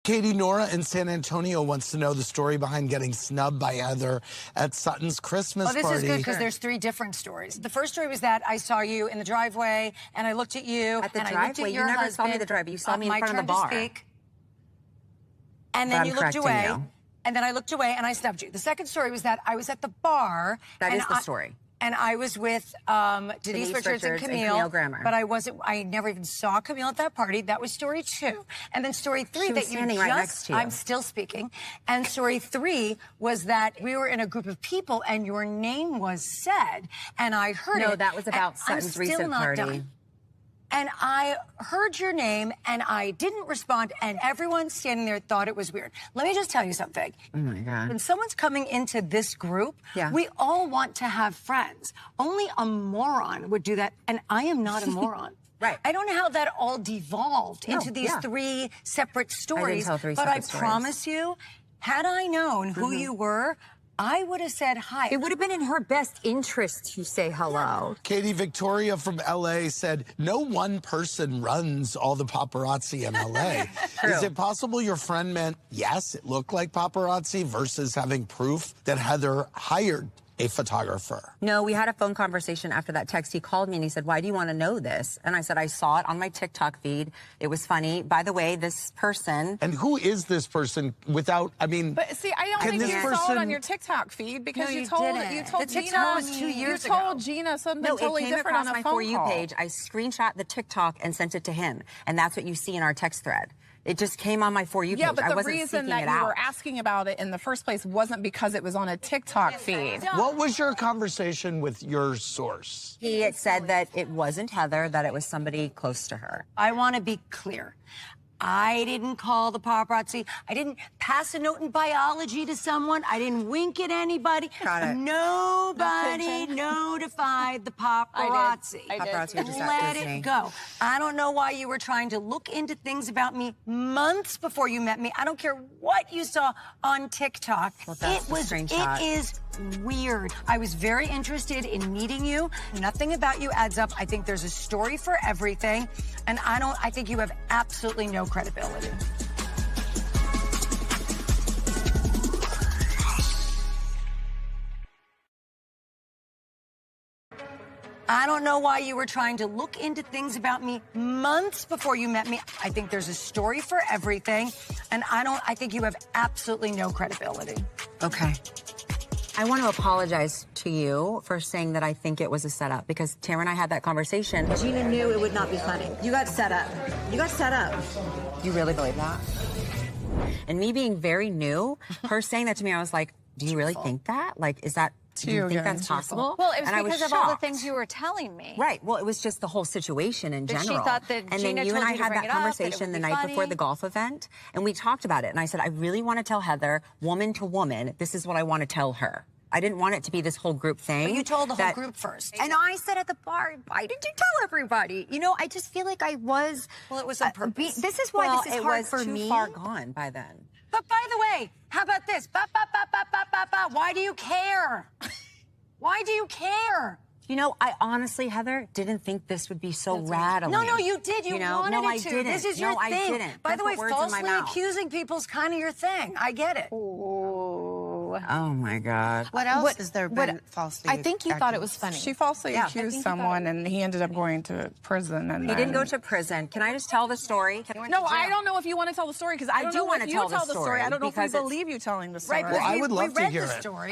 Katie, Nora in San Antonio wants to know the story behind getting snubbed by Heather at Sutton's Christmas party. Oh, this is good because there's 3 different stories. The first story was that I saw you in the driveway, and I looked at you. At the and driveway? I looked at your You never husband. saw me at the driveway. You saw me in front of the bar. My turn to speak. And then But you I'm looked correcting away. you. And then I looked away, and I snubbed you. The second story was that I was at the bar. That and is the story. And I was with Denise Richards and Camille Grammer. But I never even saw Camille at that party. That was story 2. And then story 3 She was that you standing just, right next to you. I'm still speaking. And story 3 was that we were in a group of people and your name was said. And I heard it. No, that was about and Sutton's I'm recent still not party. done. And I heard your name, and I didn't respond, and everyone standing there thought it was weird. Let me just tell you something. Oh, my God. When someone's coming into this group, we all want to have friends. Only a moron would do that, and I am not a moron. Right. I don't know how that all devolved into these 3 separate stories, tell 3 but I separate stories. promise you, had I known who you were, I would have said hi. It would have been in her best interest to say hello. Katie, Victoria from L.A. said, no one person runs all the paparazzi in L.A. Is it possible your friend meant, yes, it looked like paparazzi versus having proof that Heather hired a photographer? No, we had a phone conversation after that text. He called me and he said, why do you want to know this? And I said, I saw it on my TikTok feed. It was funny. By the way, this person... And who is this person without, I mean... But see, I don't think you saw it on your TikTok feed because No, you told the Gina... TikTok was 2 years ago. You told Gina something totally it came different across on a my phone For You call. page. I screenshot the TikTok and sent it to him. And that's what you see in our text thread. It just came on my For You page. Yeah, but I the wasn't reason seeking that it you out. were asking about it in the first place wasn't because it was on a TikTok feed. What was your conversation with your source? He had said that it wasn't Heather, that it was somebody close to her. I want to be clear. I didn't call the paparazzi. I didn't pass a note in biology to someone. I didn't wink at anybody. Got it. Nobody notified the paparazzi. I did. Paparazzi are just at Let Disney. it go. I don't know why you were trying to look into things about me months before you met me. I don't care what you saw on TikTok. Well, that's the screenshot. It is weird. I was very interested in meeting you. Nothing about you adds up. I think there's a story for everything. And I think you have absolutely no credibility. I don't know why you were trying to look into things about me months before you met me. I think there's a story for everything. And I think you have absolutely no credibility. Okay. I want to apologize to you for saying that I think it was a setup because Tara and I had that conversation. Gina knew it would not be funny. You got set up. You got set up. You really believe that? And me being very new, her saying that to me, I was like, do you really think that? Like, do you think that's possible? Well, it was and because of all the things you were telling me. Right. Well, it was just the whole situation in That she general. thought that and Gina then you told and I you to had bring that it up, that it conversation would the be night before funny. the golf event, and we talked about it. And I said, I really want to tell Heather, woman to woman, this is what I want to tell her. I didn't want it to be this whole group thing. But you told the whole group first. And I said at the bar, why did you tell everybody? You know, I just feel like I was... Well, it was on purpose. This is why this is hard was for too me. far gone by then. But by the way, how about this? Why do you care? Why do you care? You know, I honestly, Heather, didn't think this would be so rattling. No, you did. You wanted no, I it to. didn't. This is your no, thing. I didn't. By Don't the way, put words in my falsely mouth. accusing people is kind of your thing. I get it. Oh, my God. What else has there been falsely? I think you thought it was funny. She falsely accused someone, and he ended up going to prison. And He didn't go to prison. Can I just tell the story? No, I don't know if you want to tell the story because I don't do know wanna if you tell tell the the story. I don't know if we because it's- believe you telling the story. Right, Well, I would love we to read hear the it. story.